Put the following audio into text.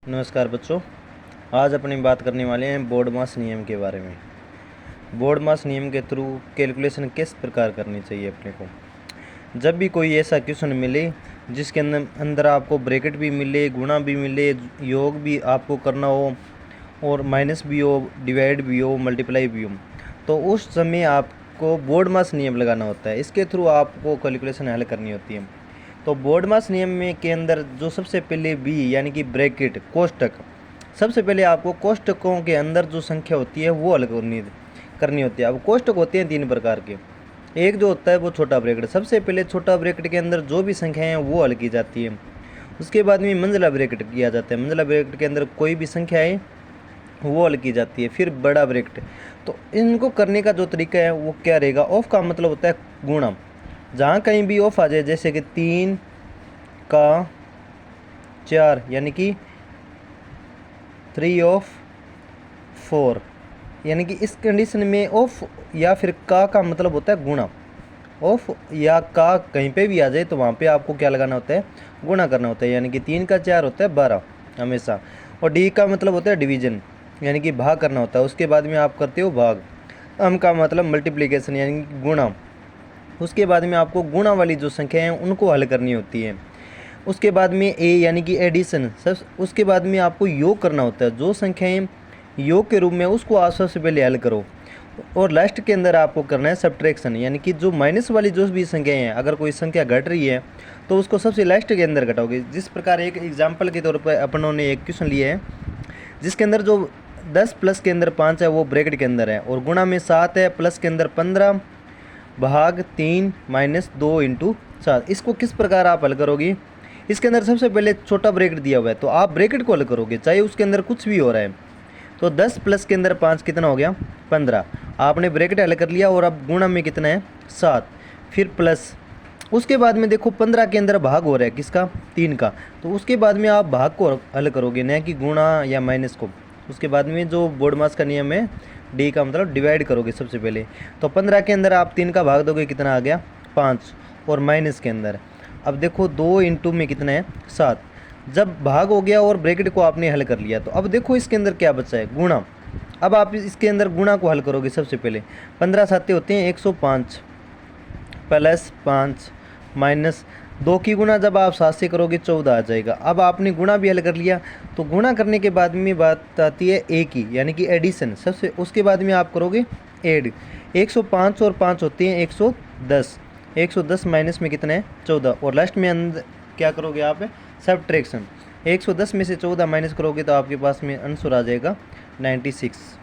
नमस्कार बच्चों, आज अपनी बात करने वाले हैं बोर्डमास नियम के बारे में। बोर्डमास नियम के थ्रू कैलकुलेशन किस प्रकार करनी चाहिए अपने को। जब भी कोई ऐसा क्वेश्चन मिले जिसके अंदर आपको ब्रैकेट भी मिले, गुणा भी मिले, योग भी आपको करना हो और माइनस भी हो, डिवाइड भी हो, मल्टीप्लाई भी हो, तो उस समय आपको बोर्डमास नियम लगाना होता है। इसके थ्रू आपको कैलकुलेशन हल करनी होती है। तो बोर्डमास नियम में के अंदर जो सबसे पहले बी यानी कि ब्रैकेट कोष्टक, सबसे पहले आपको कोष्टकों के अंदर जो संख्या होती है वो हल करनी होती है। अब कोष्टक होते हैं तीन प्रकार के। एक जो होता है वो छोटा ब्रैकेट, सबसे पहले छोटा ब्रैकेट के अंदर जो भी संख्याएं हैं वो हल की जाती है। उसके बाद में मंझला ब्रैकेट किया जाता है, मंझला ब्रैकेट के अंदर कोई भी संख्या है वो हल की जाती है। फिर बड़ा ब्रैकेट, तो इनको करने का जो तरीका है वो क्या रहेगा। ऑफ का मतलब होता है गुणा, जहाँ कहीं भी ऑफ आ जाए, जैसे कि 3 का 4 यानी कि 3 ऑफ 4, यानी कि इस कंडीशन में ऑफ या फिर का मतलब होता है गुणा। ऑफ या का कहीं पे भी आ जाए तो वहाँ पे आपको क्या लगाना होता है, गुणा करना होता है। यानी कि 3 का 4 होता है 12 हमेशा। और डी का मतलब होता है डिवीजन, यानी कि भाग करना होता है। उसके बाद में आप करते हो भाग। एम का मतलब मल्टीप्लिकेशन यानी कि गुणा। उसके बाद में आपको गुणा वाली जो संख्या हैं उनको हल करनी होती है। उसके बाद में ए यानी कि एडिशन, उसके बाद में आपको योग करना होता है। जो संख्याएं योग के रूप में उसको आप सबसे पहले हल करो। और लास्ट के अंदर आपको करना है सब्ट्रैक्शन, यानी कि जो माइनस वाली जो भी संख्याएं हैं, अगर कोई संख्या घट रही है तो उसको सबसे लास्ट के अंदर घटाओगे। जिस प्रकार एक एग्जाम्पल के तौर पर अपनों ने एक क्वेश्चन लिया है जिसके अंदर जो 10 प्लस के अंदर 5 है वो ब्रैकेट के अंदर है, और गुणा में 7 है, प्लस के अंदर 15 भाग 3 माइनस 2 इंटू 7। इसको किस प्रकार आप हल करोगे। इसके अंदर सबसे पहले छोटा ब्रैकेट दिया हुआ है तो आप ब्रैकेट को हल करोगे, चाहे उसके अंदर कुछ भी हो रहा है। तो 10 प्लस के अंदर 5 कितना हो गया, 15। आपने ब्रैकेट हल कर लिया और अब गुणा में कितना है, 7, फिर प्लस। उसके बाद में देखो 15 के अंदर भाग हो रहा है किसका, 3 का, तो उसके बाद में आप भाग को हल करोगे, न कि गुणा या माइनस को। उसके बाद में जो बोर्डमास का नियम है, डी का मतलब डिवाइड करोगे सबसे पहले। तो 15 के अंदर आप 3 का भाग दोगे, कितना आ गया 5, और माइनस के अंदर अब देखो 2 इंटू में कितना है 7। जब भाग हो गया और ब्रैकेट को आपने हल कर लिया तो अब देखो इसके अंदर क्या बचा है, गुणा। अब आप इसके अंदर गुणा को हल करोगे सबसे पहले। 15 साते होते हैं 105 प्लस 5 माइनस 2 की गुणा जब आप 7 से करोगे 14 आ जाएगा। अब आपने गुणा भी हल कर लिया, तो गुणा करने के बाद में बात आती है ए की, यानी कि एडिशन सबसे। उसके बाद में आप करोगे ऐड। 105 और 5 होते हैं 110, 110 माइनस में कितना है 14, और लास्ट में अंदर क्या करोगे आप, सब्ट्रैक्शन। 110 में से 14 माइनस करोगे तो आपके पास में आंसर आ जाएगा 96।